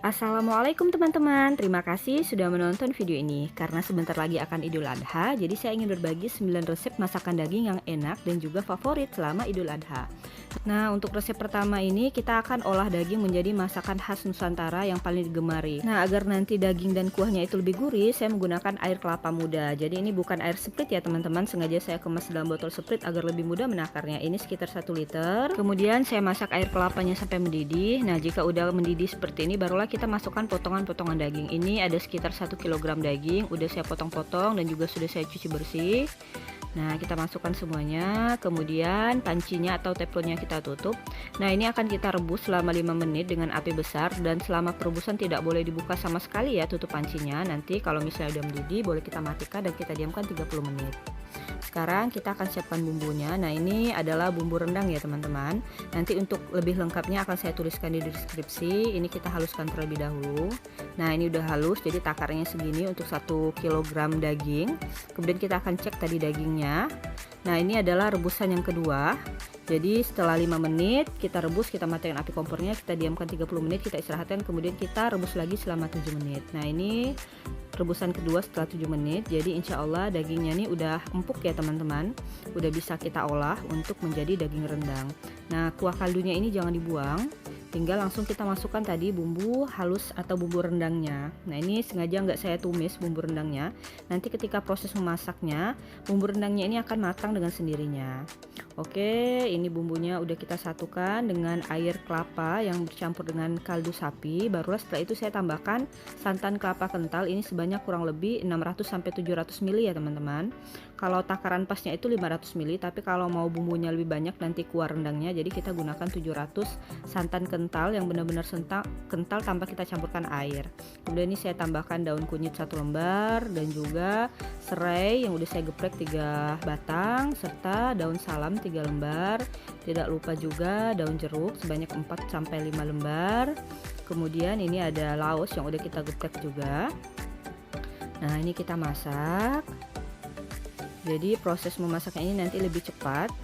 Assalamualaikum teman-teman, terima kasih sudah menonton video ini. Karena sebentar lagi akan Idul Adha, jadi saya ingin berbagi 9 resep masakan daging yang enak dan juga favorit selama Idul Adha. Nah, untuk resep pertama ini kita akan olah daging menjadi masakan khas Nusantara yang paling digemari. Nah, agar nanti daging dan kuahnya itu lebih gurih, saya menggunakan air kelapa muda. Jadi ini bukan air sprit ya teman-teman, sengaja saya kemas dalam botol sprit agar lebih mudah menakarnya. Ini sekitar 1 liter. Kemudian saya masak air kelapanya sampai mendidih. Nah, jika udah mendidih seperti ini, barulah kita masukkan potongan-potongan daging. Ini ada sekitar 1 kilogram daging, udah saya potong-potong dan juga sudah saya cuci bersih. Nah, kita masukkan semuanya, kemudian pancinya atau teflonnya kita tutup. Nah, ini akan kita rebus selama 5 menit dengan api besar, dan selama perebusan tidak boleh dibuka sama sekali ya tutup pancinya. Nanti kalau misalnya udah mendidih, boleh kita matikan dan kita diamkan 30 menit. Sekarang kita akan siapkan bumbunya. Nah, ini adalah bumbu rendang ya teman-teman. Nanti untuk lebih lengkapnya akan saya tuliskan di deskripsi. Ini kita haluskan terlebih dahulu. Nah, ini udah halus, jadi takarnya segini untuk 1 kilogram daging. Kemudian kita akan cek tadi dagingnya. Nah, ini adalah rebusan yang kedua. Jadi setelah 5 menit kita rebus, kita matikan api kompornya, kita diamkan 30 menit, kita istirahatkan, kemudian kita rebus lagi selama 7 menit. Nah, ini rebusan kedua setelah 7 menit. Jadi insya Allah dagingnya ini udah empuk ya teman-teman, udah bisa kita olah untuk menjadi daging rendang. Nah, kuah kaldunya ini jangan dibuang, tinggal langsung kita masukkan tadi bumbu halus atau bumbu rendangnya. Nah, ini sengaja nggak saya tumis bumbu rendangnya, nanti ketika proses memasaknya bumbu rendangnya ini akan matang dengan sendirinya. Oke, ini bumbunya udah kita satukan dengan air kelapa yang bercampur dengan kaldu sapi. Barulah setelah itu saya tambahkan santan kelapa kental, ini sebanyak kurang lebih 600 sampai 700 ml ya teman-teman. Kalau takaran pasnya itu 500 ml, tapi kalau mau bumbunya lebih banyak nanti kuah rendangnya, jadi kita gunakan 700 santan kental yang benar-benar kental tanpa kita campurkan air. Kemudian ini saya tambahkan daun kunyit 1 lembar dan juga serai yang udah saya geprek 3 batang serta daun salam 3 lembar. Tidak lupa juga daun jeruk sebanyak 4 sampai 5 lembar. Kemudian ini ada laos yang udah kita geprek juga. Nah, ini kita masak. Jadi proses memasaknya ini nanti lebih cepat.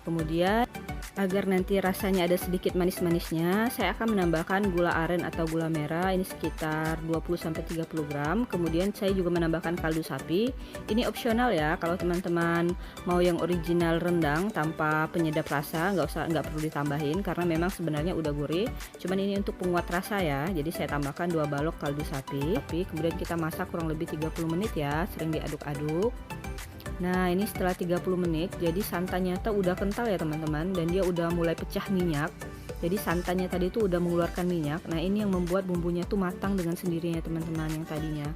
Kemudian agar nanti rasanya ada sedikit manis-manisnya, saya akan menambahkan gula aren atau gula merah, ini sekitar 20-30 gram. Kemudian saya juga menambahkan kaldu sapi. Ini opsional ya, kalau teman-teman mau yang original rendang tanpa penyedap rasa, nggak perlu ditambahin karena memang sebenarnya udah gurih. Cuman ini untuk penguat rasa ya, jadi saya tambahkan 2 balok kaldu sapi. Kemudian kita masak kurang lebih 30 menit ya, sering diaduk-aduk. Nah, ini setelah 30 menit, jadi santannya tuh udah kental ya teman-teman, dan dia udah mulai pecah minyak. Jadi santannya tadi tuh udah mengeluarkan minyak. Nah, ini yang membuat bumbunya tuh matang dengan sendirinya teman-teman yang tadinya.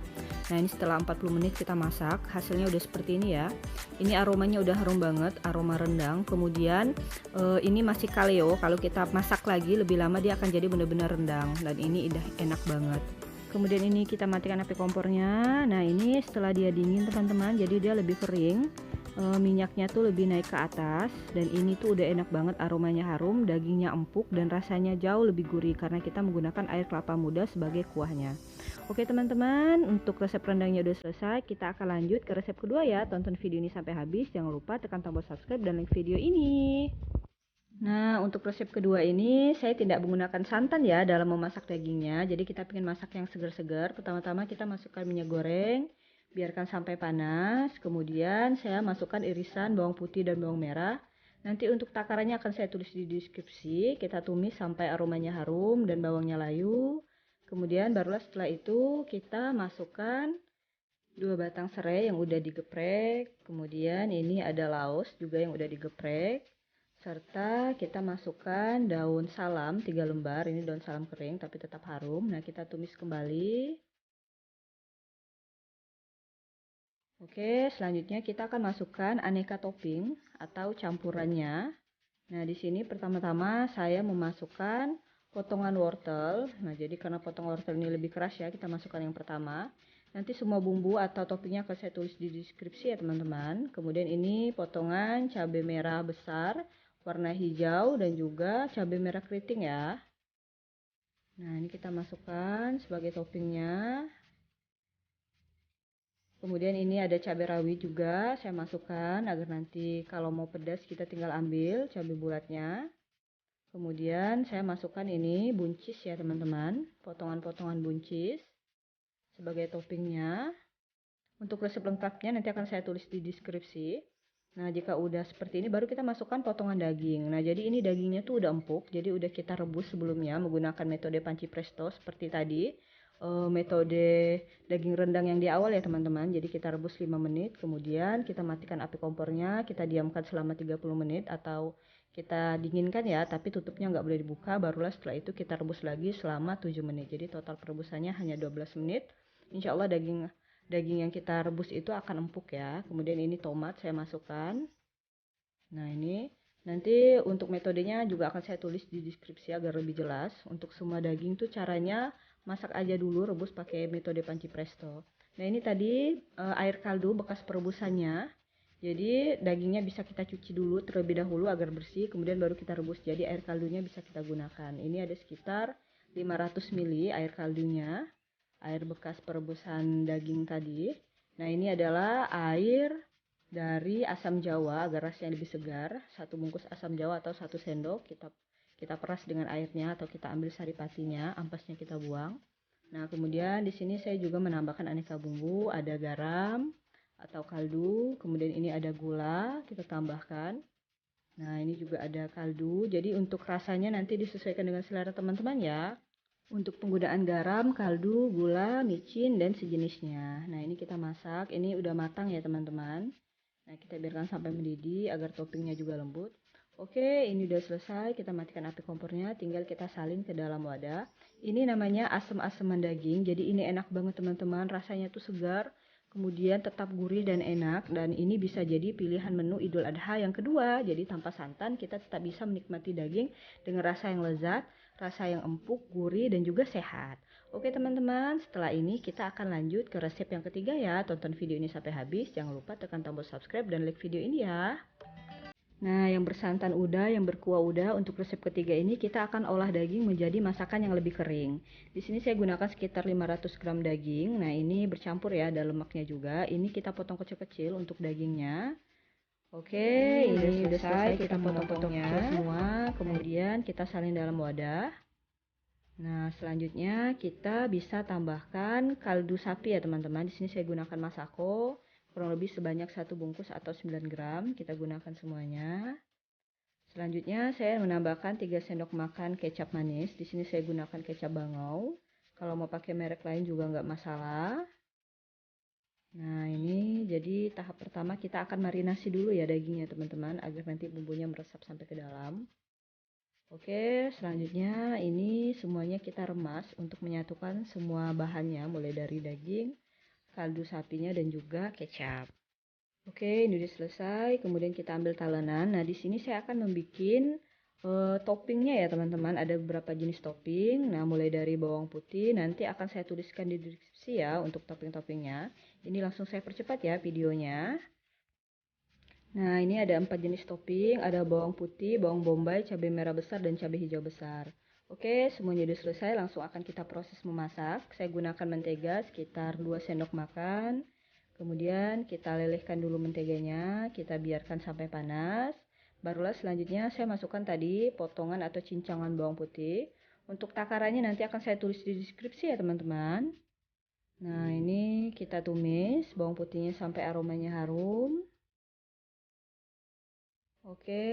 Nah, ini setelah 40 menit kita masak, hasilnya udah seperti ini ya. Ini aromanya udah harum banget, aroma rendang. Kemudian ini masih kaleo, kalau kita masak lagi lebih lama dia akan jadi benar-benar rendang, dan ini udah enak banget. Kemudian ini kita matikan api kompornya. Nah, ini setelah dia dingin teman-teman, jadi dia lebih kering, minyaknya tuh lebih naik ke atas, dan ini tuh udah enak banget, aromanya harum, dagingnya empuk dan rasanya jauh lebih gurih karena kita menggunakan air kelapa muda sebagai kuahnya. Oke teman-teman, untuk resep rendangnya udah selesai, kita akan lanjut ke resep kedua ya. Tonton video ini sampai habis, jangan lupa tekan tombol subscribe dan like video ini. Nah, untuk resep kedua ini saya tidak menggunakan santan ya dalam memasak dagingnya. Jadi kita pengen masak yang segar-segar. Pertama-tama kita masukkan minyak goreng, biarkan sampai panas. Kemudian saya masukkan irisan bawang putih dan bawang merah. Nanti untuk takarannya akan saya tulis di deskripsi. Kita tumis sampai aromanya harum dan bawangnya layu. Kemudian barulah setelah itu kita masukkan 2 batang serai yang udah digeprek. Kemudian ini ada laos juga yang udah digeprek. Serta kita masukkan daun salam 3 lembar, ini daun salam kering tapi tetap harum. Nah, kita tumis kembali. Oke, selanjutnya kita akan masukkan aneka topping atau campurannya. Nah, di sini pertama-tama saya memasukkan potongan wortel. Nah, jadi karena potong wortel ini lebih keras ya, kita masukkan yang pertama. Nanti semua bumbu atau toppingnya akan saya tulis di deskripsi ya teman-teman. Kemudian ini potongan cabai merah besar warna hijau dan juga cabai merah keriting ya. Nah, ini kita masukkan sebagai toppingnya. Kemudian ini ada cabai rawit juga saya masukkan agar nanti kalau mau pedas kita tinggal ambil cabai bulatnya. Kemudian saya masukkan ini buncis ya teman-teman, potongan-potongan buncis sebagai toppingnya. Untuk resep lengkapnya nanti akan saya tulis di deskripsi. Nah, jika udah seperti ini baru kita masukkan potongan daging. Nah, jadi ini dagingnya tuh udah empuk, jadi udah kita rebus sebelumnya menggunakan metode panci presto seperti tadi. Metode daging rendang yang di awal ya teman-teman. Jadi kita rebus 5 menit, kemudian kita matikan api kompornya, kita diamkan selama 30 menit atau kita dinginkan ya, tapi tutupnya nggak boleh dibuka. Barulah setelah itu kita rebus lagi selama 7 menit. Jadi total perebusannya hanya 12 menit. Insya Allah daging yang kita rebus itu akan empuk ya. Kemudian ini tomat saya masukkan. Nah, ini nanti untuk metodenya juga akan saya tulis di deskripsi agar lebih jelas. Untuk semua daging tuh caranya masak aja dulu, rebus pakai metode panci presto. Nah, ini tadi air kaldu bekas perebusannya. Jadi dagingnya bisa kita cuci dulu terlebih dahulu agar bersih, kemudian baru kita rebus. Jadi air kaldunya bisa kita gunakan. Ini ada sekitar 500 ml air kaldunya, air bekas perebusan daging tadi. Nah, ini adalah air dari asam jawa agar rasanya lebih segar. Satu bungkus asam jawa atau 1 sendok kita peras dengan airnya atau kita ambil saripatinya, ampasnya kita buang. Nah, kemudian di sini saya juga menambahkan aneka bumbu, ada garam atau kaldu, kemudian ini ada gula, kita tambahkan. Nah, ini juga ada kaldu. Jadi untuk rasanya nanti disesuaikan dengan selera teman-teman ya. Untuk penggunaan garam, kaldu, gula, micin, dan sejenisnya. Nah, ini kita masak. Ini udah matang ya teman-teman. Nah, kita biarkan sampai mendidih agar toppingnya juga lembut. Oke, ini udah selesai. Kita matikan api kompornya. Tinggal kita salin ke dalam wadah. Ini namanya asem-aseman daging. Jadi ini enak banget teman-teman. Rasanya tuh segar. Kemudian tetap gurih dan enak. Dan ini bisa jadi pilihan menu Idul Adha yang kedua. Jadi tanpa santan kita tetap bisa menikmati daging dengan rasa yang lezat, rasa yang empuk, gurih, dan juga sehat. Oke teman-teman, setelah ini kita akan lanjut ke resep yang ketiga ya. Tonton video ini sampai habis. Jangan lupa tekan tombol subscribe dan like video ini ya. Nah, yang bersantan udah, yang berkuah udah, untuk resep ketiga ini kita akan olah daging menjadi masakan yang lebih kering. Di sini saya gunakan sekitar 500 gram daging. Nah, ini bercampur ya, ada lemaknya juga. Ini kita potong kecil-kecil untuk dagingnya. Oke, ini udah selesai, kita potong-potong kecil semua. Kemudian kita salin dalam wadah. Nah, selanjutnya kita bisa tambahkan kaldu sapi ya teman-teman. Di sini saya gunakan masako, kurang lebih sebanyak 1 bungkus atau 9 gram. Kita gunakan semuanya. Selanjutnya saya menambahkan 3 sendok makan kecap manis. Di sini saya gunakan kecap bangau. Kalau mau pakai merek lain juga nggak masalah. Nah, ini jadi tahap pertama kita akan marinasi dulu ya dagingnya teman-teman agar nanti bumbunya meresap sampai ke dalam. Oke, selanjutnya ini semuanya kita remas untuk menyatukan semua bahannya mulai dari daging, kaldu sapinya dan juga kecap. Oke, ini udah selesai. Kemudian kita ambil talenan. Nah, di sini saya akan membuat toppingnya ya teman-teman. Ada beberapa jenis topping. Nah, mulai dari bawang putih. Nanti akan saya tuliskan di deskripsi ya untuk topping-toppingnya. Ini langsung saya percepat ya videonya. Nah, ini ada 4 jenis topping, ada bawang putih, bawang bombay, cabai merah besar, dan cabai hijau besar. Oke, semuanya sudah selesai, langsung akan kita proses memasak. Saya gunakan mentega sekitar 2 sendok makan. Kemudian kita lelehkan dulu menteganya, kita biarkan sampai panas. Barulah selanjutnya saya masukkan tadi potongan atau cincangan bawang putih. Untuk takarannya nanti akan saya tulis di deskripsi ya teman-teman. Nah, ini kita tumis bawang putihnya sampai aromanya harum. Oke,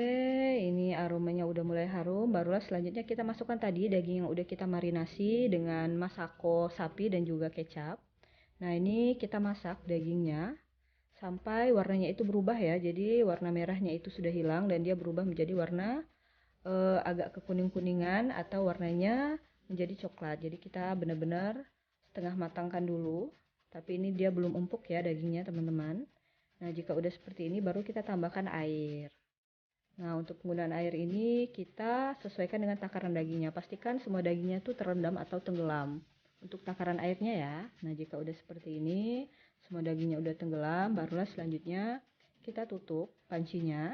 ini aromanya udah mulai harum. Barulah selanjutnya kita masukkan tadi daging yang udah kita marinasi dengan masako sapi dan juga kecap. Nah, ini kita masak dagingnya sampai warnanya itu berubah ya. Jadi warna merahnya itu sudah hilang dan dia berubah menjadi warna agak kekuning-kuningan atau warnanya menjadi coklat. Jadi kita benar-benar setengah matangkan dulu. Tapi ini dia belum empuk ya dagingnya, teman-teman. Nah, jika udah seperti ini baru kita tambahkan air. Nah, untuk penggunaan air ini kita sesuaikan dengan takaran dagingnya. Pastikan semua dagingnya itu terendam atau tenggelam. Untuk takaran airnya ya. Nah, jika udah seperti ini, semua dagingnya udah tenggelam, barulah selanjutnya kita tutup pancinya.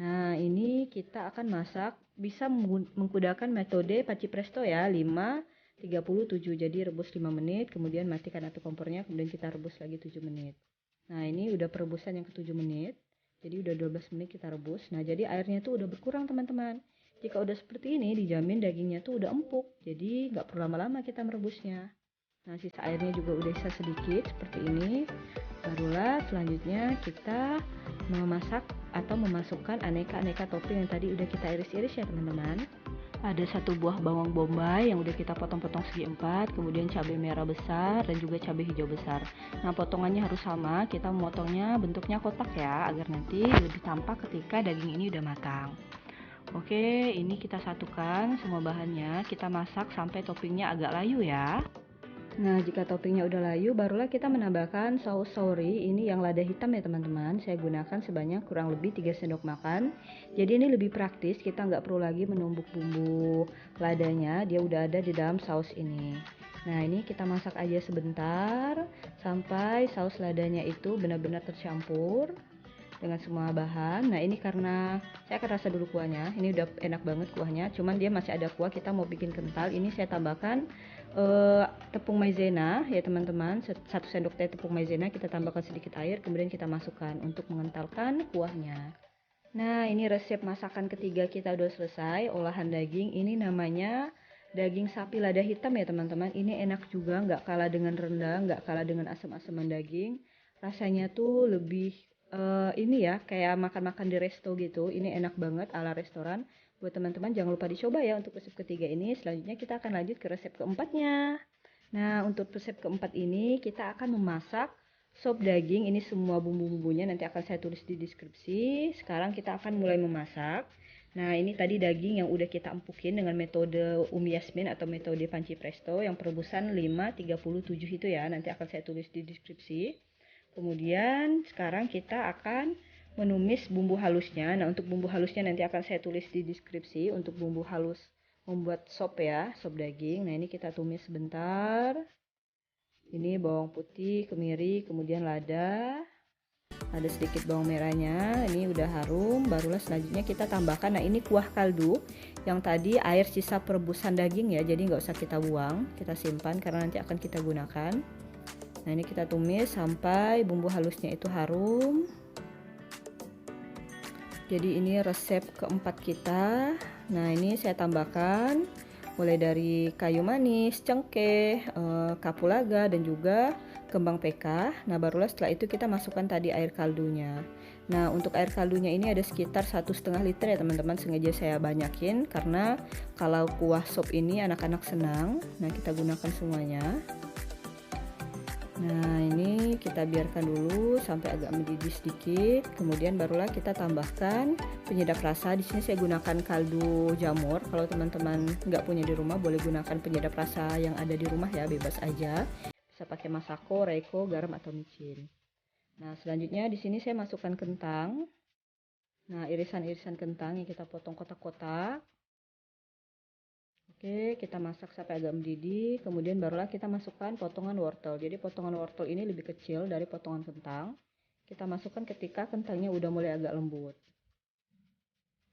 Nah, ini kita akan masak, bisa menggunakan metode panci presto ya, 5, 37. Jadi rebus 5 menit, kemudian matikan api kompornya, kemudian kita rebus lagi 7 menit. Nah, ini udah perebusan yang ke-7 menit. Jadi udah 12 menit kita rebus. Nah, jadi airnya tuh udah berkurang teman-teman. Jika udah seperti ini, dijamin dagingnya tuh udah empuk, jadi nggak perlu lama-lama kita merebusnya. Nah, sisa airnya juga udah sisa sedikit seperti ini. Barulah selanjutnya kita memasak atau memasukkan aneka-aneka topping yang tadi udah kita iris-iris ya teman-teman. Ada 1 buah bawang bombay yang udah kita potong-potong segi 4, kemudian cabai merah besar dan juga cabai hijau besar. Nah, potongannya harus sama, kita memotongnya bentuknya kotak ya, agar nanti lebih tampak ketika daging ini udah matang. Oke, ini kita satukan semua bahannya, kita masak sampai toppingnya agak layu ya. Nah, jika toppingnya udah layu, barulah kita menambahkan saus sauri. Ini yang lada hitam ya teman-teman. Saya gunakan sebanyak kurang lebih 3 sendok makan. Jadi ini lebih praktis, kita nggak perlu lagi menumbuk bumbu ladanya. Dia udah ada di dalam saus ini. Nah, ini kita masak aja sebentar sampai saus ladanya itu benar-benar tercampur dengan semua bahan. Nah, ini karena saya akan rasa dulu kuahnya. Ini udah enak banget kuahnya, cuman dia masih ada kuah, kita mau bikin kental. Ini saya tambahkan tepung maizena ya teman-teman. 1 sendok teh tepung maizena, kita tambahkan sedikit air, kemudian kita masukkan untuk mengentalkan kuahnya. Nah, ini resep masakan ketiga kita udah selesai. Olahan daging ini namanya daging sapi lada hitam ya teman-teman. Ini enak juga, nggak kalah dengan rendang, nggak kalah dengan asam-asaman daging. Rasanya tuh lebih ini ya, kayak makan-makan di resto gitu. Ini enak banget ala restoran. Buat teman-teman jangan lupa dicoba ya untuk resep ketiga ini. Selanjutnya kita akan lanjut ke resep keempatnya. Nah, untuk resep keempat ini kita akan memasak sop daging. Ini semua bumbu-bumbunya nanti akan saya tulis di deskripsi. Sekarang kita akan mulai memasak. Nah, ini tadi daging yang udah kita empukin dengan metode Umi Yasmin atau metode panci presto yang perebusan 5:37 itu ya. Nanti akan saya tulis di deskripsi. Kemudian sekarang kita akan menumis bumbu halusnya. Nah, untuk bumbu halusnya nanti akan saya tulis di deskripsi untuk bumbu halus membuat sop ya, sop daging. Nah, ini kita tumis sebentar. Ini bawang putih, kemiri, kemudian lada. Ada sedikit bawang merahnya. Ini udah harum, barulah selanjutnya kita tambahkan. Nah, ini kuah kaldu yang tadi air sisa perebusan daging ya. Jadi nggak usah kita buang, kita simpan karena nanti akan kita gunakan. Nah, ini kita tumis sampai bumbu halusnya itu harum. Jadi ini resep keempat kita. Nah, ini saya tambahkan mulai dari kayu manis, cengkeh, kapulaga dan juga kembang peka. Nah, barulah setelah itu kita masukkan tadi air kaldunya. Nah, untuk air kaldunya ini ada sekitar 1,5 liter ya teman-teman. Sengaja saya banyakin karena kalau kuah sop ini anak-anak senang. Nah, kita gunakan semuanya. Nah, ini kita biarkan dulu sampai agak mendidih sedikit. Kemudian barulah kita tambahkan penyedap rasa. Di sini saya gunakan kaldu jamur. Kalau teman-teman nggak punya di rumah, boleh gunakan penyedap rasa yang ada di rumah ya, bebas aja. Bisa pakai masako, reiko, garam atau micin. Nah, selanjutnya di sini saya masukkan kentang. Nah, irisan-irisan kentang yang kita potong kotak-kotak. Oke, kita masak sampai agak mendidih, kemudian barulah kita masukkan potongan wortel. Jadi potongan wortel ini lebih kecil dari potongan kentang. Kita masukkan ketika kentangnya udah mulai agak lembut.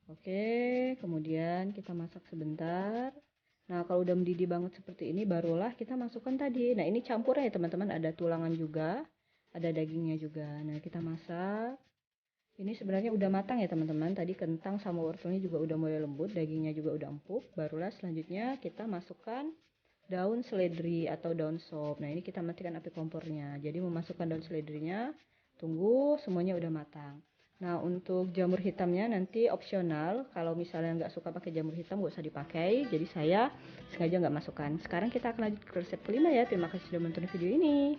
Oke, kemudian kita masak sebentar. Nah, kalau udah mendidih banget seperti ini, barulah kita masukkan tadi. Nah, ini campurnya ya teman-teman, ada tulangan juga, ada dagingnya juga. Nah, kita masak. Ini sebenarnya udah matang ya teman-teman. Tadi kentang sama wortelnya juga udah mulai lembut, dagingnya juga udah empuk. Barulah selanjutnya kita masukkan daun seledri atau daun sop. Nah, ini kita matikan api kompornya. Jadi memasukkan daun seledrinya, tunggu semuanya udah matang. Nah, untuk jamur hitamnya nanti opsional. Kalau misalnya nggak suka pakai jamur hitam, nggak usah dipakai. Jadi saya sengaja nggak masukkan. Sekarang kita akan lanjut ke resep kelima ya. Terima kasih sudah menonton video ini.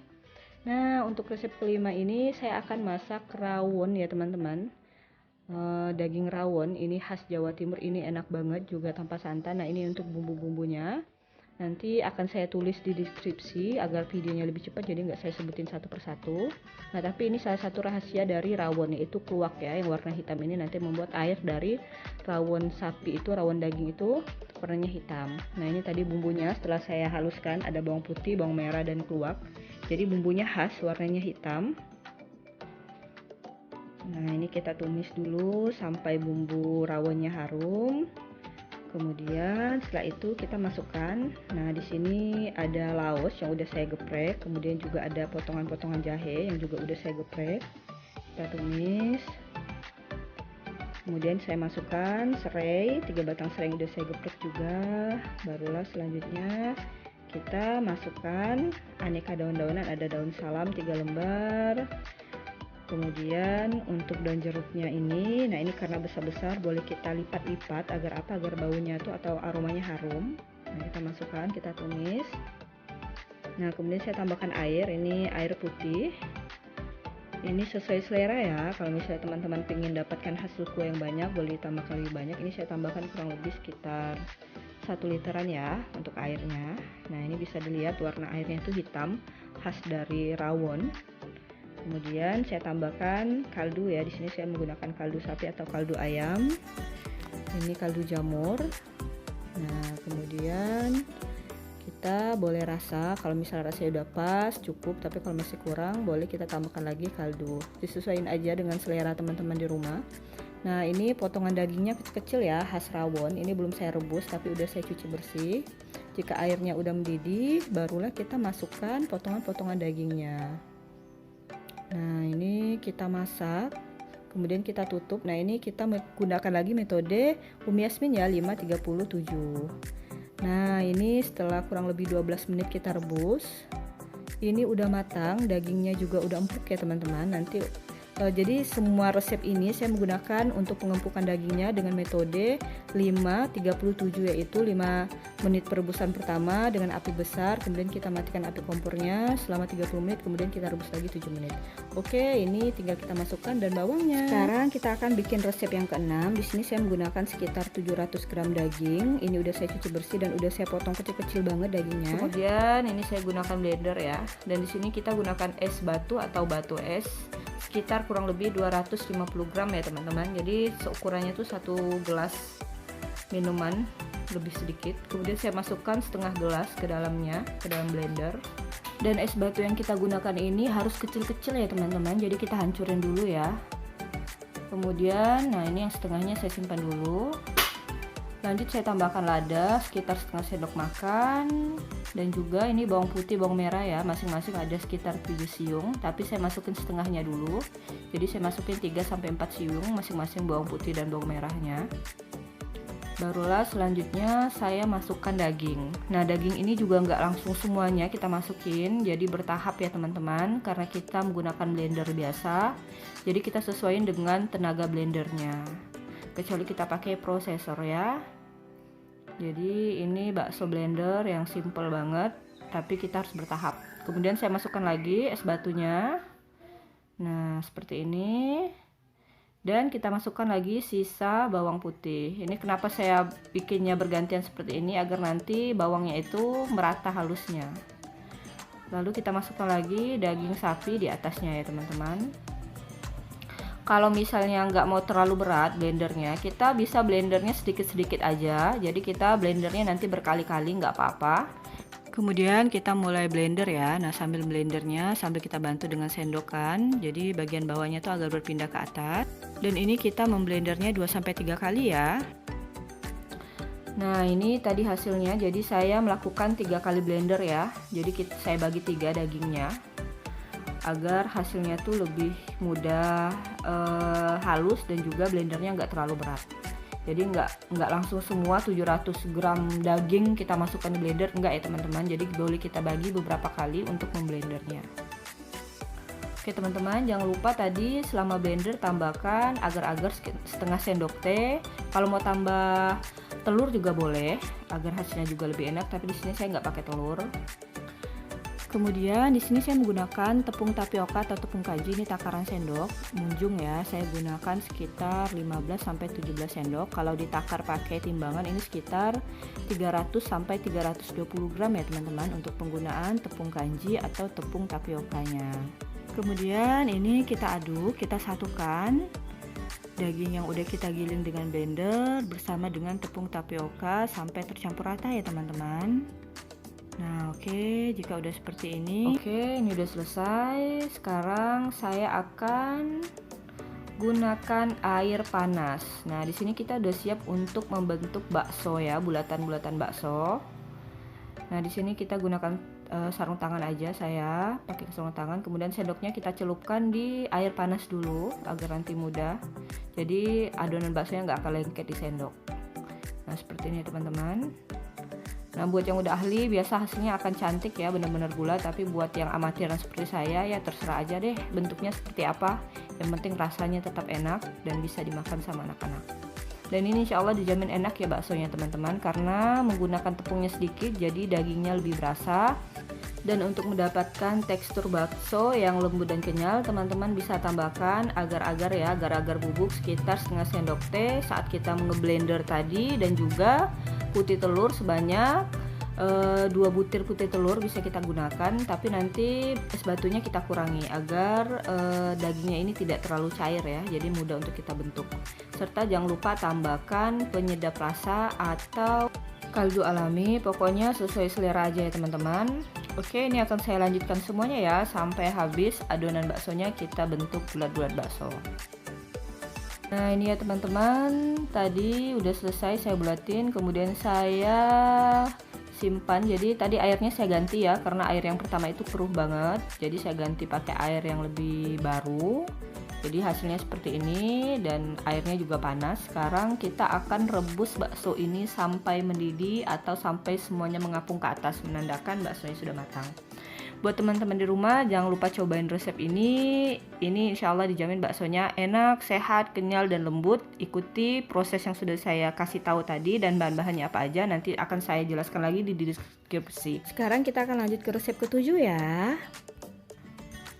Nah, untuk resep kelima ini saya akan masak rawon ya teman-teman. Daging rawon ini khas Jawa Timur, ini enak banget juga tanpa santan. Nah, ini untuk bumbu-bumbunya. Nanti akan saya tulis di deskripsi agar videonya lebih cepat, jadi nggak saya sebutin satu persatu. Nah, tapi ini salah satu rahasia dari rawon, yaitu kluwak ya, yang warna hitam ini nanti membuat air dari rawon sapi itu, rawon daging itu warnanya hitam. Nah, ini tadi bumbunya setelah saya haluskan, ada bawang putih, bawang merah, dan kluwak. Jadi bumbunya khas, warnanya hitam. Nah, ini kita tumis dulu sampai bumbu rawonnya harum. Kemudian setelah itu kita masukkan. Nah, di sini ada laos yang udah saya geprek, kemudian juga ada potongan-potongan jahe yang juga udah saya geprek. Kita tumis. Kemudian saya masukkan serai, 3 batang serai yang udah saya geprek juga. Barulah selanjutnya kita masukkan aneka daun-daunan, ada daun salam 3 lembar. Kemudian untuk daun jeruknya ini, nah ini karena besar-besar boleh kita lipat-lipat agar apa? Agar baunya tuh atau aromanya harum. Nah, kita masukkan, kita tumis. Nah, kemudian saya tambahkan air, ini air putih. Ini sesuai selera ya, kalau misalnya teman-teman ingin dapatkan hasil kue yang banyak boleh ditambahkan lebih banyak. Ini saya tambahkan kurang lebih sekitar 1 literan ya untuk airnya. Nah, ini bisa dilihat warna airnya itu hitam, khas dari rawon. Kemudian saya tambahkan kaldu ya, di sini saya menggunakan kaldu sapi atau kaldu ayam. Ini kaldu jamur. Nah, kemudian kita boleh rasa, kalau misalnya rasanya udah pas cukup, tapi kalau masih kurang boleh kita tambahkan lagi kaldu, disesuaikan aja dengan selera teman-teman di rumah. Nah, ini potongan dagingnya kecil-kecil ya, khas rawon. Ini belum saya rebus tapi udah saya cuci bersih. Jika airnya udah mendidih, barulah kita masukkan potongan-potongan dagingnya. Nah, ini kita masak, kemudian kita tutup. Nah, ini kita menggunakan lagi metode Umi Yasmin ya, 5-30-7. Nah, ini setelah kurang lebih 12 menit kita rebus, ini udah matang, dagingnya juga udah empuk ya teman-teman. Nanti jadi semua resep ini saya menggunakan untuk pengempukan dagingnya dengan metode 5-30-7, yaitu 5 menit perebusan pertama dengan api besar, kemudian kita matikan api kompornya selama 30 menit, kemudian kita rebus lagi 7 menit. Oke, ini tinggal kita masukkan dan bawangnya. Sekarang kita akan bikin resep yang ke-6. Di sini saya menggunakan sekitar 700 gram daging. Ini udah saya cuci bersih dan udah saya potong kecil-kecil banget dagingnya. Kemudian ini saya gunakan blender ya. Dan di sini kita gunakan es batu atau batu es sekitar kurang lebih 250 gram ya teman-teman. Jadi seukurannya tuh 1 gelas minuman lebih sedikit. Kemudian saya masukkan setengah gelas ke dalamnya, ke dalam blender. Dan es batu yang kita gunakan ini harus kecil-kecil ya teman-teman, jadi kita hancurin dulu ya. Kemudian nah ini yang setengahnya saya simpan dulu. Lanjut saya tambahkan lada sekitar setengah sendok makan, dan juga ini bawang putih, bawang merah ya, masing-masing ada sekitar 7 siung, tapi saya masukin setengahnya dulu. Jadi saya masukin 3-4 siung masing-masing bawang putih dan bawang merahnya. Barulah selanjutnya saya masukkan daging. Nah, daging ini juga nggak langsung semuanya kita masukin, jadi bertahap ya teman-teman, karena kita menggunakan blender biasa. Jadi kita sesuaikan dengan tenaga blendernya, kecuali kita pakai prosesor ya. Jadi ini bakso blender yang simple banget, tapi kita harus bertahap. Kemudian saya masukkan lagi es batunya. Nah, seperti ini. Dan kita masukkan lagi sisa bawang putih. Ini kenapa saya bikinnya bergantian seperti ini, agar nanti bawangnya itu merata halusnya. Lalu kita masukkan lagi daging sapi di atasnya ya teman-teman. Kalau misalnya nggak mau terlalu berat blendernya, kita bisa blendernya sedikit-sedikit aja. Jadi kita blendernya nanti berkali-kali nggak apa-apa. Kemudian kita mulai blender ya. Nah, sambil blendernya sambil kita bantu dengan sendokan. Jadi bagian bawahnya tuh agar berpindah ke atas. Dan ini kita memblendernya 2-3 kali ya. Nah, ini tadi hasilnya. Jadi saya melakukan 3 kali blender ya. Jadi saya bagi 3 dagingnya, agar hasilnya tuh lebih mudah halus, dan juga blendernya nggak terlalu berat. Jadi nggak langsung semua 700 gram daging kita masukkan di blender, enggak ya teman-teman. Jadi boleh kita bagi beberapa kali untuk memblendernya. Oke teman-teman, jangan lupa tadi selama blender tambahkan agar-agar setengah sendok teh. Kalau mau tambah telur juga boleh, agar hasilnya juga lebih enak. Tapi di sini saya nggak pakai telur. Kemudian di sini saya menggunakan tepung tapioka atau tepung kanji, ini takaran sendok munjung ya. Saya gunakan sekitar 15-17 sendok. Kalau ditakar pakai timbangan ini sekitar 300-320 gram ya teman-teman, untuk penggunaan tepung kanji atau tepung tapiokanya. Kemudian ini kita aduk, kita satukan daging yang udah kita giling dengan blender bersama dengan tepung tapioka sampai tercampur rata ya teman-teman. Nah, oke, jika udah seperti ini. Oke, ini udah selesai. Sekarang saya akan gunakan air panas. Nah, di sini kita udah siap untuk membentuk bakso ya, bulatan-bulatan bakso. Nah, di sini kita gunakan sarung tangan aja, saya pakai sarung tangan. Kemudian sendoknya kita celupkan di air panas dulu agar nanti mudah. Jadi adonan baksonya nggak akan lengket di sendok. Nah seperti ini teman-teman. Nah buat yang udah ahli biasa hasilnya akan cantik ya, benar-benar gula. Tapi buat yang amatiran seperti saya ya terserah aja deh bentuknya seperti apa. Yang penting rasanya tetap enak dan bisa dimakan sama anak-anak. Dan ini insya Allah dijamin enak ya baksonya teman-teman, karena menggunakan tepungnya sedikit jadi dagingnya lebih berasa. Dan untuk mendapatkan tekstur bakso yang lembut dan kenyal, teman-teman bisa tambahkan agar-agar ya, agar-agar bubuk sekitar setengah sendok teh saat kita ngeblender tadi, dan juga putih telur sebanyak 2 butir putih telur bisa kita gunakan, tapi nanti es batunya kita kurangi agar dagingnya ini tidak terlalu cair ya, jadi mudah untuk kita bentuk. Serta jangan lupa tambahkan penyedap rasa atau kaldu alami, pokoknya sesuai selera aja ya teman-teman. Oke, ini akan saya lanjutkan semuanya ya sampai habis adonan baksonya kita bentuk bulat-bulat bakso. Nah ini ya teman-teman, tadi udah selesai saya bulatin, kemudian saya simpan. Jadi tadi airnya saya ganti ya, karena air yang pertama itu keruh banget, jadi saya ganti pakai air yang lebih baru. Jadi hasilnya seperti ini dan airnya juga panas. Sekarang kita akan rebus bakso ini sampai mendidih atau sampai semuanya mengapung ke atas, menandakan baksonya sudah matang. Buat teman-teman di rumah jangan lupa cobain resep ini. Ini insya Allah dijamin baksonya enak, sehat, kenyal dan lembut. Ikuti proses yang sudah saya kasih tahu tadi dan bahan-bahannya apa aja nanti akan saya jelaskan lagi di deskripsi. Sekarang kita akan lanjut ke resep ke-7 ya.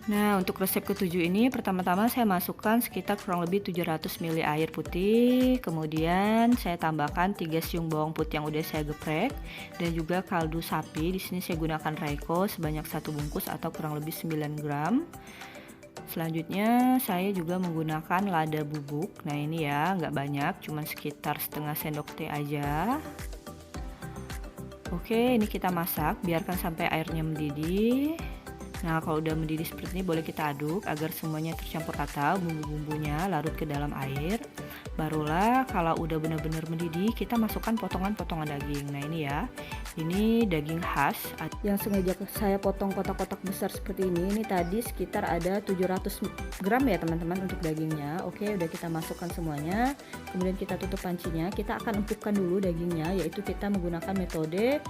Nah untuk resep ke-7 ini pertama-tama saya masukkan sekitar kurang lebih 700 ml air putih. Kemudian saya tambahkan 3 siung bawang putih yang udah saya geprek dan juga kaldu sapi. Di sini saya gunakan Raiko sebanyak 1 bungkus atau kurang lebih 9 gram. Selanjutnya saya juga menggunakan lada bubuk. Nah ini ya nggak banyak, cuman sekitar setengah sendok teh aja. Oke, ini kita masak, biarkan sampai airnya mendidih. Nah kalau udah mendidih seperti ini boleh kita aduk agar semuanya tercampur rata, bumbu-bumbunya larut ke dalam air. Barulah kalau udah benar-benar mendidih kita masukkan potongan-potongan daging. Nah ini ya, ini daging khas yang sengaja saya potong kotak-kotak besar seperti ini. Ini tadi sekitar ada 700 gram ya teman-teman untuk dagingnya. Oke, udah kita masukkan semuanya. Kemudian kita tutup pancinya. Kita akan empukkan dulu dagingnya, yaitu kita menggunakan metode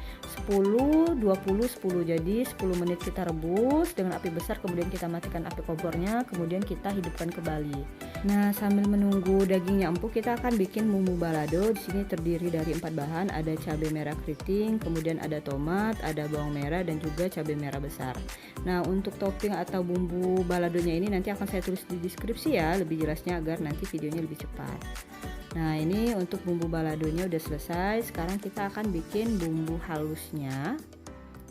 10 20 10. Jadi 10 menit kita rebus dengan api besar, kemudian kita matikan api kompornya, kemudian kita hidupkan kembali. Nah sambil menunggu dagingnya empuk kita akan bikin bumbu balado. Di sini terdiri dari 4 bahan, ada cabai merah keriting, kemudian ada tomat, ada bawang merah dan juga cabai merah besar. Nah untuk topping atau bumbu baladonya ini nanti akan saya tulis di deskripsi ya, lebih jelasnya agar nanti videonya lebih cepat. Nah ini untuk bumbu baladonya udah selesai. Sekarang kita akan bikin bumbu halusnya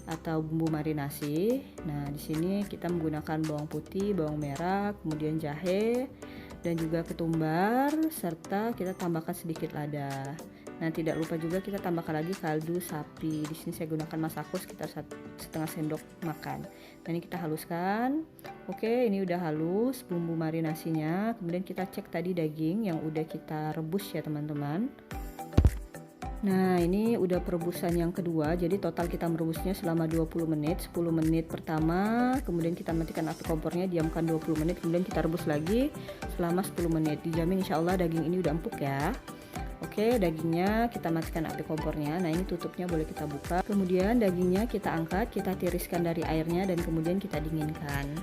atau bumbu marinasi. Nah di sini kita menggunakan bawang putih, bawang merah, kemudian jahe dan juga ketumbar, serta kita tambahkan sedikit lada. Nah tidak lupa juga kita tambahkan lagi kaldu sapi. Di sini saya gunakan masako sekitar setengah sendok makan. Nah ini kita haluskan. Oke, ini udah halus bumbu marinasinya. Kemudian kita cek tadi daging yang udah kita rebus ya teman-teman. Nah ini udah perebusan yang kedua, jadi total kita merebusnya selama 20 menit. 10 menit pertama, kemudian kita matikan api kompornya, diamkan 20 menit, kemudian kita rebus lagi selama 10 menit. Dijamin insya Allah daging ini udah empuk ya. Oke, dagingnya kita matikan api kompornya. Nah ini tutupnya boleh kita buka. Kemudian dagingnya kita angkat, kita tiriskan dari airnya dan kemudian kita dinginkan.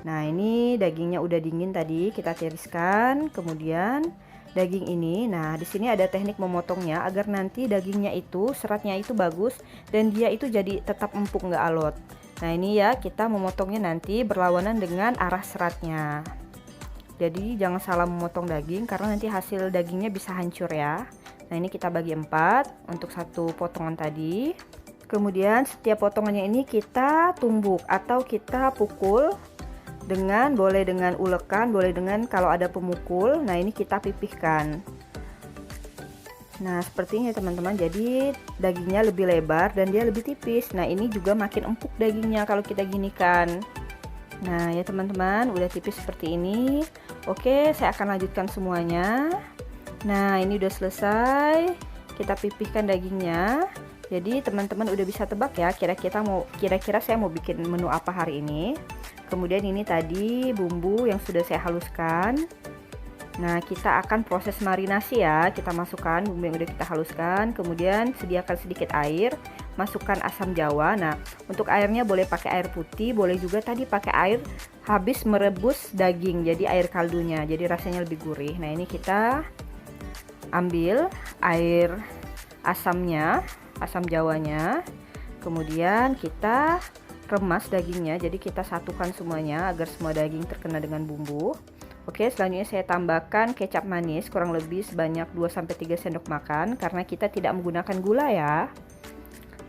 Nah ini dagingnya udah dingin tadi, kita tiriskan. Kemudian daging ini, nah di sini ada teknik memotongnya agar nanti dagingnya itu seratnya itu bagus dan dia itu jadi tetap empuk nggak alot. Nah ini ya kita memotongnya nanti berlawanan dengan arah seratnya. Jadi jangan salah memotong daging karena nanti hasil dagingnya bisa hancur ya. Nah ini kita bagi 4 untuk satu potongan tadi. Kemudian setiap potongannya ini kita tumbuk atau kita pukul. Boleh dengan ulekan, boleh dengan kalau ada pemukul. Nah ini kita pipihkan. Nah seperti ini teman-teman, jadi dagingnya lebih lebar dan dia lebih tipis. Nah ini juga makin empuk dagingnya kalau kita ginikan. Nah ya teman-teman, udah tipis seperti ini. Oke, saya akan lanjutkan semuanya. Nah ini udah selesai, kita pipihkan dagingnya. Jadi teman-teman udah bisa tebak ya, kira-kira saya mau bikin menu apa hari ini. Kemudian ini tadi bumbu yang sudah saya haluskan. Nah, kita akan proses marinasi ya. Kita masukkan bumbu yang udah kita haluskan, kemudian sediakan sedikit air, masukkan asam jawa. Nah, untuk airnya boleh pakai air putih, boleh juga tadi pakai air habis merebus daging, jadi air kaldunya, jadi rasanya lebih gurih. Nah, ini kita ambil air asamnya, asam jawanya, kemudian kita remas dagingnya, jadi kita satukan semuanya agar semua daging terkena dengan bumbu. Oke, selanjutnya saya tambahkan kecap manis kurang lebih sebanyak 2-3 sendok makan karena kita tidak menggunakan gula ya.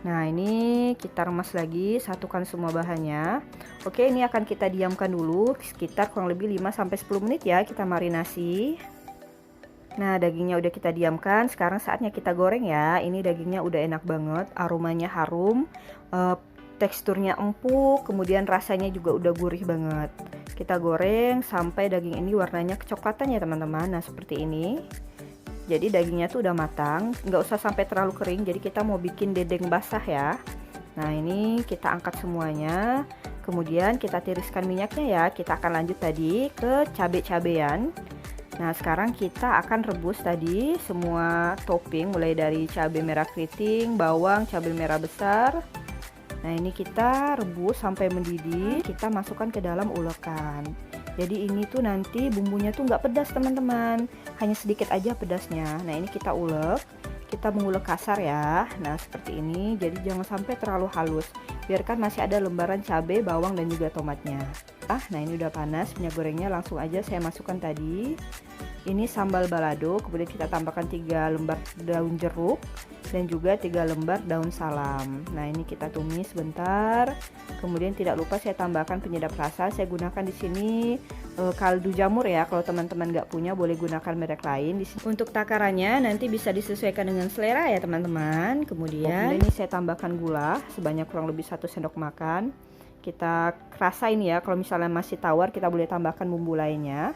Nah, ini kita remas lagi, satukan semua bahannya. Oke, ini akan kita diamkan dulu sekitar kurang lebih 5-10 menit ya, kita marinasi. Nah, dagingnya udah kita diamkan, sekarang saatnya kita goreng ya. Ini dagingnya udah enak banget, aromanya harum, teksturnya empuk, kemudian rasanya juga udah gurih banget. Kita goreng sampai daging ini warnanya kecoklatan ya teman-teman. Nah, seperti ini. Jadi dagingnya tuh udah matang, nggak usah sampai terlalu kering, jadi kita mau bikin dendeng basah ya. Nah, ini kita angkat semuanya, kemudian kita tiriskan minyaknya ya. Kita akan lanjut tadi ke cabai-cabean. Nah, sekarang kita akan rebus tadi semua topping mulai dari cabai merah keriting, bawang, cabai merah besar. Nah, ini kita rebus sampai mendidih, kita masukkan ke dalam ulekan. Jadi ini tuh nanti bumbunya tuh nggak pedas teman-teman, hanya sedikit aja pedasnya. Nah, ini kita ulek, kita mengulek kasar ya. Nah, seperti ini, jadi jangan sampai terlalu halus, biarkan masih ada lembaran cabai, bawang, dan juga tomatnya. Nah, ini udah panas minyak gorengnya, langsung aja saya masukkan tadi. Ini sambal balado, kemudian kita tambahkan 3 lembar daun jeruk dan juga 3 lembar daun salam. Nah, ini kita tumis sebentar. Kemudian tidak lupa saya tambahkan penyedap rasa. Saya gunakan di sini kaldu jamur ya. Kalau teman-teman nggak punya boleh gunakan merek lain. Di sini untuk takarannya nanti bisa disesuaikan dengan selera ya teman-teman. Kemudian ini saya tambahkan gula sebanyak kurang lebih 1 sendok makan. Kita rasain ya, kalau misalnya masih tawar kita boleh tambahkan bumbu lainnya.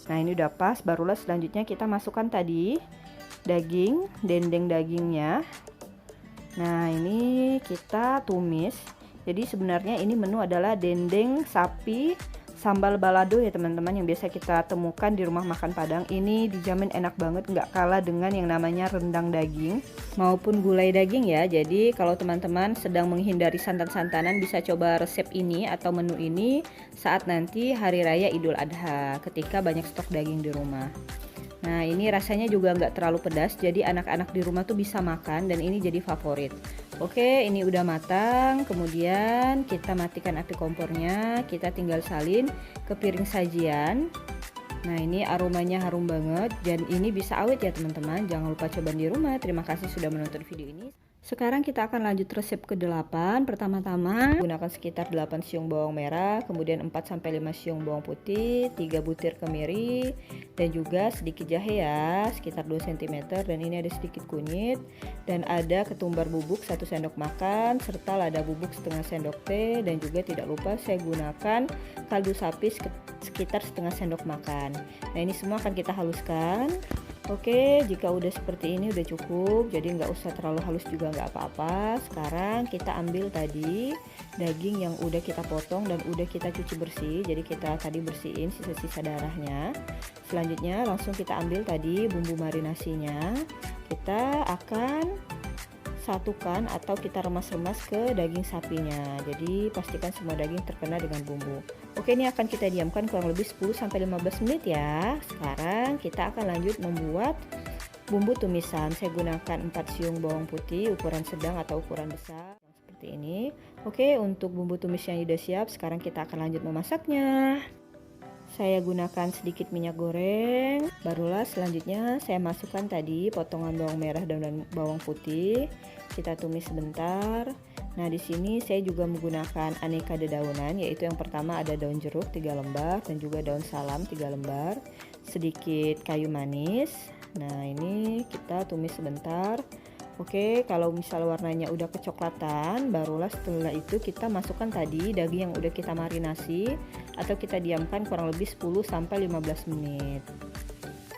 Nah, ini udah pas, barulah selanjutnya kita masukkan tadi daging, dendeng dagingnya. Nah, ini kita tumis. Jadi sebenarnya ini menu adalah dendeng sapi sambal balado ya teman-teman, yang biasa kita temukan di rumah makan Padang. Ini dijamin enak banget, nggak kalah dengan yang namanya rendang daging maupun gulai daging ya. Jadi kalau teman-teman sedang menghindari santan-santanan, bisa coba resep ini atau menu ini saat nanti hari raya Idul Adha ketika banyak stok daging di rumah. Nah, ini rasanya juga nggak terlalu pedas, jadi anak-anak di rumah tuh bisa makan dan ini jadi favorit. Oke, ini udah matang, kemudian kita matikan api kompornya, kita tinggal salin ke piring sajian. Nah, ini aromanya harum banget dan ini bisa awet ya teman-teman. Jangan lupa coba di rumah. Terima kasih sudah menonton video ini. Sekarang kita akan lanjut resep ke-8. Pertama-tama gunakan sekitar 8 siung bawang merah, kemudian 4-5 siung bawang putih, 3 butir kemiri, dan juga sedikit jahe ya, sekitar 2 cm, dan ini ada sedikit kunyit, dan ada ketumbar bubuk 1 sendok makan, serta lada bubuk setengah sendok teh, dan juga tidak lupa saya gunakan kaldu sapi sekitar setengah sendok makan. Nah, ini semua akan kita haluskan. Oke, jika udah seperti ini udah cukup, jadi nggak usah terlalu halus juga nggak apa-apa. Sekarang kita ambil tadi daging yang udah kita potong dan udah kita cuci bersih, jadi kita tadi bersihin sisa-sisa darahnya. Selanjutnya langsung kita ambil tadi bumbu marinasinya, kita akan satukan atau kita remas-remas ke daging sapinya. Jadi pastikan semua daging terkena dengan bumbu. Oke, ini akan kita diamkan kurang lebih 10-15 menit ya. Sekarang kita akan lanjut membuat bumbu tumisan. Saya gunakan 4 siung bawang putih ukuran sedang atau ukuran besar seperti ini. Oke, untuk bumbu tumisnya sudah siap. Sekarang kita akan lanjut memasaknya. Saya gunakan sedikit minyak goreng. Barulah selanjutnya saya masukkan tadi potongan bawang merah dan bawang putih. Kita tumis sebentar. Nah, di sini saya juga menggunakan aneka dedaunan, yaitu yang pertama ada daun jeruk 3 lembar dan juga daun salam 3 lembar, sedikit kayu manis. Nah, ini kita tumis sebentar. Oke, kalau misal warnanya udah kecoklatan, barulah setelah itu kita masukkan tadi daging yang udah kita marinasi atau kita diamkan kurang lebih 10-15 menit.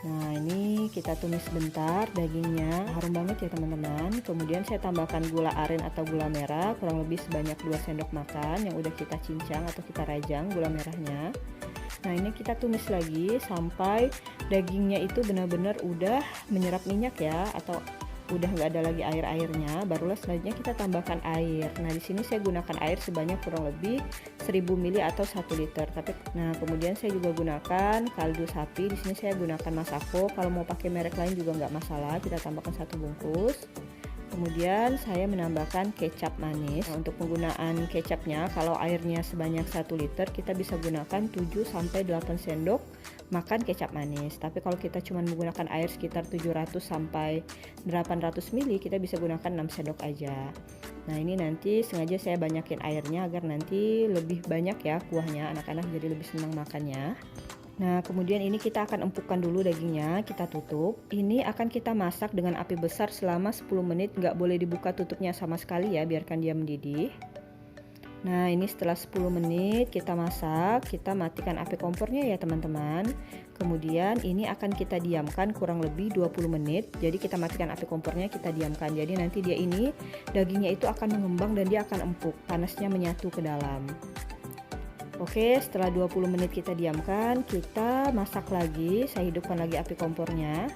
Nah, ini kita tumis sebentar dagingnya, harum banget ya teman-teman. Kemudian saya tambahkan gula aren atau gula merah kurang lebih sebanyak 2 sendok makan yang udah kita cincang atau kita rajang gula merahnya. Nah, ini kita tumis lagi sampai dagingnya itu benar-benar udah menyerap minyak ya, atau udah nggak ada lagi air-airnya. Barulah selanjutnya kita tambahkan air. Nah, di sini saya gunakan air sebanyak kurang lebih 1000 ml atau 1 liter. Kemudian saya juga gunakan kaldu sapi. Di sini saya gunakan Masako. Kalau mau pakai merek lain juga nggak masalah. Kita tambahkan 1 bungkus. Kemudian saya menambahkan kecap manis. Nah, untuk penggunaan kecapnya, kalau airnya sebanyak 1 liter, kita bisa gunakan 7-8 sendok makan kecap manis. Tapi kalau kita cuma menggunakan air sekitar 700-800 ml, kita bisa gunakan 6 sendok aja. Nah, ini nanti sengaja saya banyakin airnya agar nanti lebih banyak ya kuahnya, anak-anak jadi lebih senang makannya. Nah, kemudian ini kita akan empukkan dulu dagingnya, kita tutup. Ini akan kita masak dengan api besar selama 10 menit, nggak boleh dibuka tutupnya sama sekali ya, biarkan dia mendidih. Nah, ini setelah 10 menit kita masak, kita matikan api kompornya ya teman-teman. Kemudian ini akan kita diamkan kurang lebih 20 menit. Jadi kita matikan api kompornya, kita diamkan. Jadi nanti dia ini, dagingnya itu akan mengembang dan dia akan empuk, panasnya menyatu ke dalam. Oke, setelah 20 menit kita diamkan, kita masak lagi. Saya hidupkan lagi api kompornya.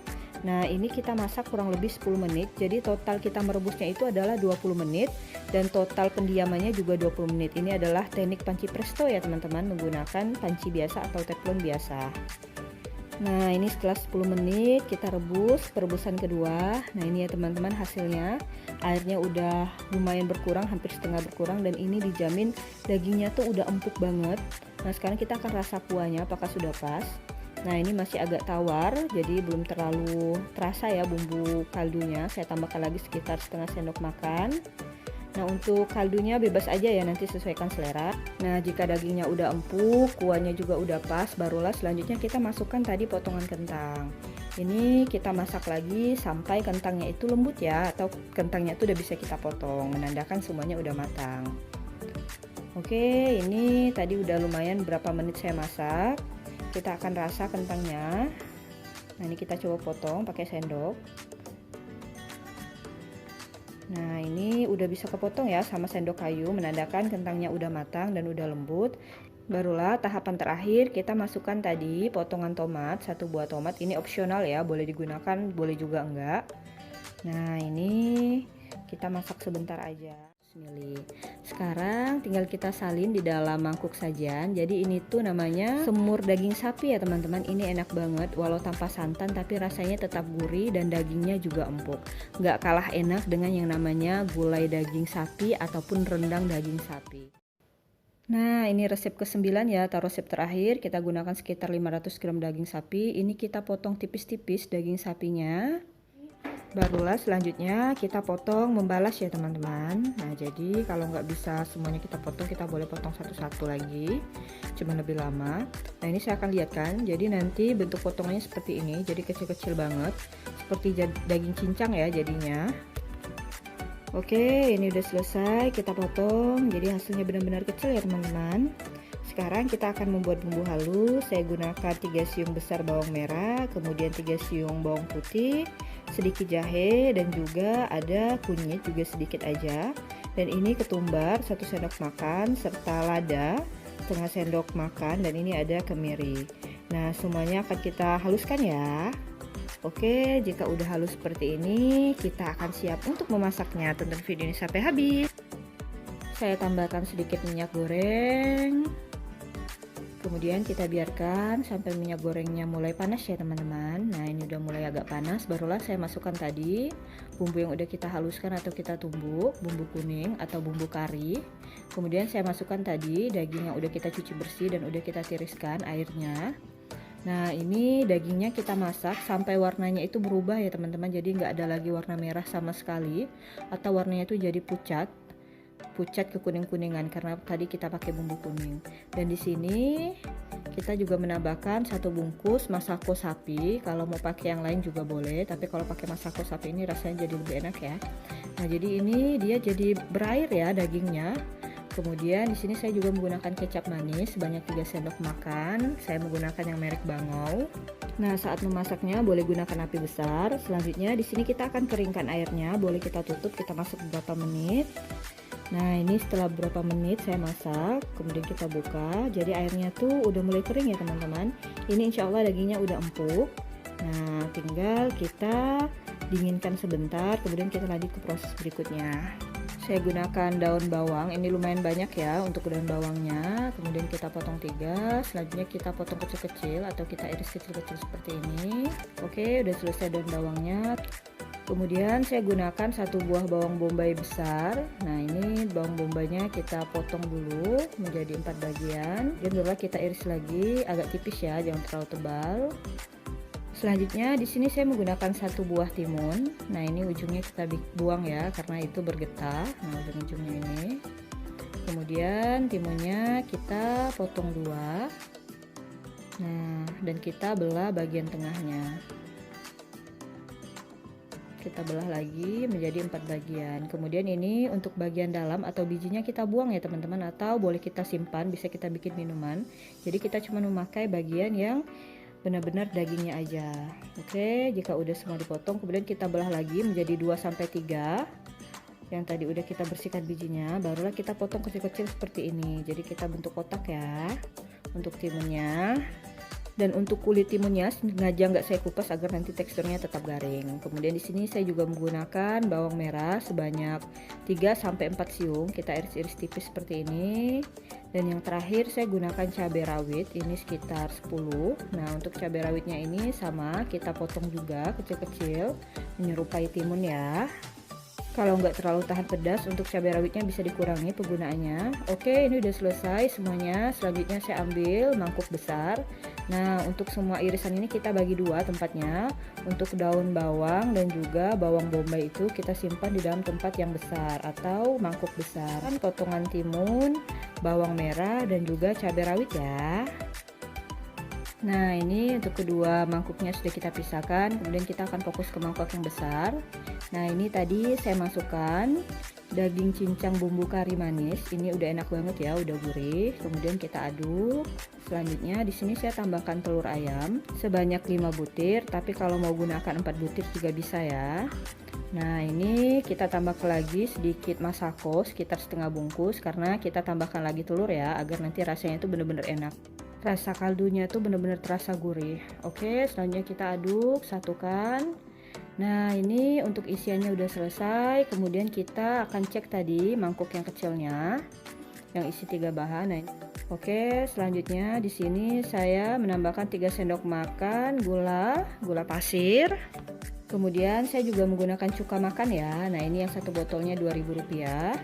Nah, ini kita masak kurang lebih 10 menit. Jadi total kita merebusnya itu adalah 20 menit dan total pendiamannya juga 20 menit. Ini adalah teknik panci presto ya teman-teman, menggunakan panci biasa atau teflon biasa. Nah, ini setelah 10 menit kita rebus perebusan kedua. Nah, ini ya teman-teman hasilnya. Airnya udah lumayan berkurang, hampir setengah berkurang, dan ini dijamin dagingnya tuh udah empuk banget. Nah, sekarang kita akan rasa kuahnya apakah sudah pas. Nah, ini masih agak tawar, jadi belum terlalu terasa ya bumbu kaldunya. Saya tambahkan lagi sekitar setengah sendok makan. Nah, untuk kaldunya bebas aja ya, nanti sesuaikan selera. Nah, jika dagingnya udah empuk, kuahnya juga udah pas, barulah selanjutnya kita masukkan tadi potongan kentang. Ini kita masak lagi sampai kentangnya itu lembut ya, atau kentangnya itu udah bisa kita potong, menandakan semuanya udah matang. Oke, ini tadi udah lumayan berapa menit saya masak. Kita akan rasa kentangnya. Nah, ini kita coba potong pakai sendok. Nah, ini udah bisa kepotong ya sama sendok kayu, menandakan kentangnya udah matang dan udah lembut. Barulah tahapan terakhir kita masukkan tadi potongan tomat, 1 buah tomat. Ini opsional ya, boleh digunakan, boleh juga enggak. Nah, ini kita masak sebentar aja. Sekarang tinggal kita salin di dalam mangkuk sajian. Jadi ini tuh namanya semur daging sapi ya teman-teman. Ini enak banget walau tanpa santan, tapi rasanya tetap gurih dan dagingnya juga empuk. Nggak kalah enak dengan yang namanya gulai daging sapi ataupun rendang daging sapi. Nah, ini resep ke-9 ya, atau resep terakhir. Kita gunakan sekitar 500 gram daging sapi. Ini kita potong tipis-tipis daging sapinya. Barulah selanjutnya kita potong membalas ya teman-teman. Nah, jadi kalau nggak bisa semuanya kita potong, kita boleh potong satu-satu lagi, cuma lebih lama. Nah, ini saya akan lihatkan. Jadi nanti bentuk potongannya seperti ini, jadi kecil-kecil banget, seperti daging cincang ya jadinya. Oke, ini udah selesai kita potong, jadi hasilnya benar-benar kecil ya teman-teman. Sekarang kita akan membuat bumbu halus. Saya gunakan 3 siung besar bawang merah, kemudian 3 siung bawang putih, sedikit jahe, dan juga ada kunyit juga sedikit aja. Dan ini ketumbar 1 sendok makan, serta lada setengah sendok makan, dan ini ada kemiri. Nah, semuanya akan kita haluskan ya. Oke, jika udah halus seperti ini, kita akan siap untuk memasaknya. Tonton video ini sampai habis. Saya tambahkan sedikit minyak goreng. Kemudian kita biarkan sampai minyak gorengnya mulai panas ya teman-teman. Nah, ini udah mulai agak panas, barulah saya masukkan tadi bumbu yang udah kita haluskan atau kita tumbuk, bumbu kuning atau bumbu kari. Kemudian saya masukkan tadi daging yang udah kita cuci bersih dan udah kita tiriskan airnya. Nah, ini dagingnya kita masak sampai warnanya itu berubah ya teman-teman. Jadi nggak ada lagi warna merah sama sekali, atau warnanya itu jadi pucat ke kuning-kuningan karena tadi kita pakai bumbu kuning. Dan di sini kita juga menambahkan 1 bungkus masako sapi. Kalau mau pakai yang lain juga boleh, tapi kalau pakai masako sapi ini rasanya jadi lebih enak ya. Nah, jadi ini dia jadi berair ya dagingnya. Kemudian di sini saya juga menggunakan kecap manis sebanyak 3 sendok makan. Saya menggunakan yang merek Bangau. Nah, saat memasaknya boleh gunakan api besar. Selanjutnya di sini kita akan keringkan airnya, boleh kita tutup, kita masak beberapa menit. Nah, ini setelah beberapa menit saya masak, kemudian kita buka. Jadi airnya tuh udah mulai kering ya teman-teman. Ini insya Allah dagingnya udah empuk. Nah, tinggal kita dinginkan sebentar, kemudian kita lanjut ke proses berikutnya. Saya gunakan daun bawang, ini lumayan banyak ya untuk daun bawangnya. Kemudian kita potong 3, selanjutnya kita potong kecil-kecil atau kita iris kecil-kecil seperti ini. Oke, udah selesai daun bawangnya. Kemudian saya gunakan 1 buah bawang bombay besar. Nah, ini bawang bombaynya kita potong dulu menjadi 4 bagian. Dan baru kita iris lagi agak tipis ya, jangan terlalu tebal. Selanjutnya di sini saya menggunakan 1 buah timun. Nah, ini ujungnya kita buang ya karena itu bergetah. Nah, ujung-ujungnya ini. Kemudian timunnya kita potong 2. Nah, dan kita belah bagian tengahnya. Kita belah lagi menjadi 4 bagian. Kemudian ini untuk bagian dalam atau bijinya kita buang ya teman-teman, atau boleh kita simpan, bisa kita bikin minuman. Jadi kita cuma memakai bagian yang benar-benar dagingnya aja. Oke, jika udah semua dipotong, kemudian kita belah lagi menjadi 2-3. Yang tadi udah kita bersihkan bijinya, barulah kita potong kecil-kecil seperti ini. Jadi kita bentuk kotak ya untuk timunnya. Dan untuk kulit timunnya sengaja nggak saya kupas agar nanti teksturnya tetap garing. Kemudian di sini saya juga menggunakan bawang merah sebanyak 3-4 siung. Kita iris-iris tipis seperti ini. Dan yang terakhir saya gunakan cabai rawit, ini sekitar 10. Nah, untuk cabai rawitnya ini sama, kita potong juga kecil-kecil menyerupai timun ya. Kalau nggak terlalu tahan pedas, untuk cabai rawitnya bisa dikurangi penggunaannya. Oke, ini udah selesai semuanya. Selanjutnya saya ambil mangkuk besar. Nah, untuk semua irisan ini kita bagi 2 tempatnya. Untuk daun bawang dan juga bawang bombay itu kita simpan di dalam tempat yang besar atau mangkuk besar. Potongan timun, bawang merah dan juga cabai rawit ya. Nah, ini untuk kedua mangkuknya sudah kita pisahkan. Kemudian kita akan fokus ke mangkuk yang besar. Nah, ini tadi saya masukkan daging cincang bumbu kari manis. Ini udah enak banget ya, udah gurih. Kemudian kita aduk. Selanjutnya di sini saya tambahkan telur ayam sebanyak 5 butir, tapi kalau mau gunakan 4 butir juga bisa ya. Nah, ini kita tambahkan lagi sedikit masako sekitar setengah bungkus karena kita tambahkan lagi telur ya agar nanti rasanya itu benar-benar enak. Rasa kaldunya tuh benar-benar terasa gurih. Oke, selanjutnya kita aduk, satukan. Nah, ini untuk isiannya udah selesai. Kemudian kita akan cek tadi mangkuk yang kecilnya yang isi 3 bahan. Nah, oke, selanjutnya di sini saya menambahkan 3 sendok makan gula pasir. Kemudian saya juga menggunakan cuka makan ya. Nah, ini yang 1 botolnya Rp2.000.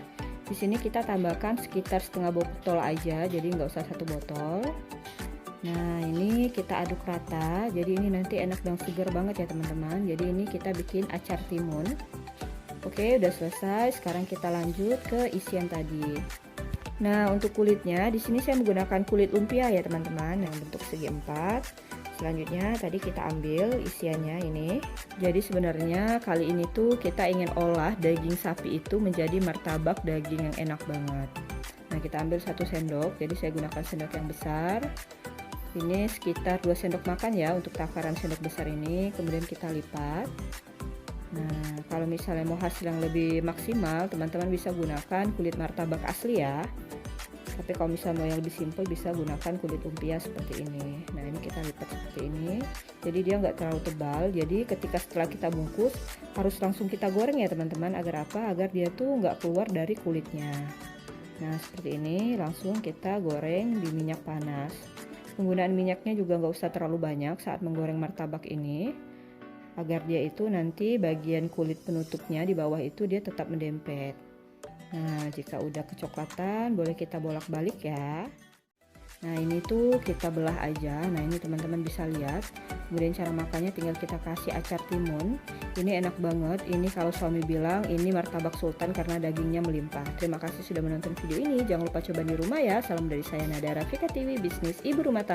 Di sini kita tambahkan sekitar setengah botol aja, jadi nggak usah 1 botol. Nah, ini kita aduk rata. Jadi ini nanti enak dan segar banget ya teman-teman. Jadi ini kita bikin acar timun. Oke, udah selesai. Sekarang kita lanjut ke isian tadi. Nah, untuk kulitnya di sini saya menggunakan kulit lumpia ya teman-teman, yang bentuk segi 4. Selanjutnya tadi kita ambil isiannya ini. Jadi sebenarnya kali ini tuh kita ingin olah daging sapi itu menjadi martabak daging yang enak banget. Nah, kita ambil 1 sendok. Jadi saya gunakan sendok yang besar. Ini sekitar 2 sendok makan ya untuk takaran sendok besar ini. Kemudian kita lipat. Nah, kalau misalnya mau hasil yang lebih maksimal, teman-teman bisa gunakan kulit martabak asli ya. Tapi kalau misalnya mau yang lebih simpel, bisa gunakan kulit lumpia seperti ini. Nah, ini kita lipat seperti ini. Jadi dia nggak terlalu tebal. Jadi ketika setelah kita bungkus, harus langsung kita goreng ya teman-teman. Agar apa? Agar dia tuh nggak keluar dari kulitnya. Nah, seperti ini langsung kita goreng di minyak panas. Penggunaan minyaknya juga nggak usah terlalu banyak saat menggoreng martabak ini. Agar dia itu nanti bagian kulit penutupnya di bawah itu dia tetap mendempet. Nah, jika udah kecoklatan boleh kita bolak-balik ya. Nah, ini tuh kita belah aja. Nah, ini teman-teman bisa lihat. Kemudian cara makannya tinggal kita kasih acar timun. Ini enak banget. Ini kalau suami bilang ini martabak sultan karena dagingnya melimpah. Terima kasih sudah menonton video ini. Jangan lupa coba di rumah ya. Salam dari saya Nada Rafika TV, bisnis ibu rumah tangga.